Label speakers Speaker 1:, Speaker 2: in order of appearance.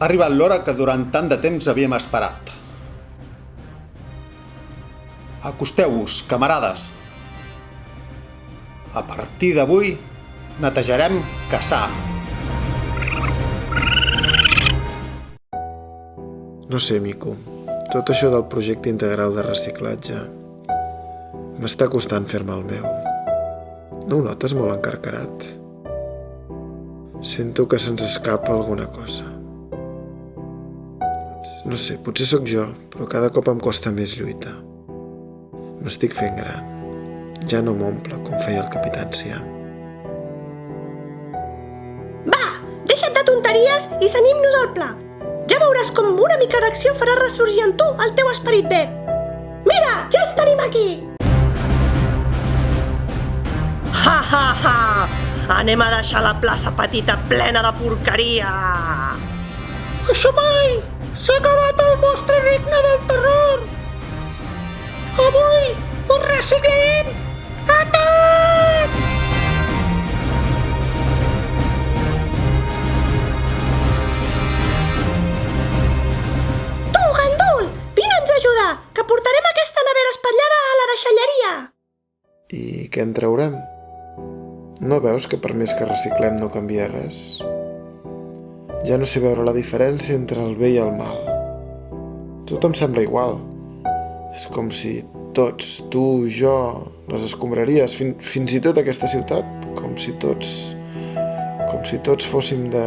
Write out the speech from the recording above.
Speaker 1: Ha arribat l'hora que durant tant de temps havíem esperat. Acosteu-vos, camarades. A partir d'avui, netejarem Cassà.
Speaker 2: No sé, Mico, tot això del projecte integral de reciclatge m'està costant fer-me el meu. No ho notes molt encarcarat? Sento que se'ns escapa alguna cosa. No sé, potser sóc jo, però cada cop em costa més lluitar. M'estic fent gran. Ja no m'omple com feia el capità ancià.
Speaker 3: Va, deixa't de tonteries i cenyim-nos al pla. Ja veuràs com una mica d'acció farà ressorgir en tu el teu esperit verd. Mira, ja els tenim aquí! Ha, ha, ha! Anem a deixar la plaça petita plena de porqueria! Això mai! S'ha acabat el vostre regne del terror! Avui us reciclarem a tot! Tu, gandul, vine'ns a ajudar, que portarem aquesta nevera espatllada a la deixalleria!
Speaker 2: I què en traurem? No veus que per més que reciclem no canvia res? Ja no sé veure la diferència entre el bé i el mal. Tot em sembla igual. És com si tots, tu, jo, les escombraries, fins i tot aquesta ciutat, com si tots fóssim de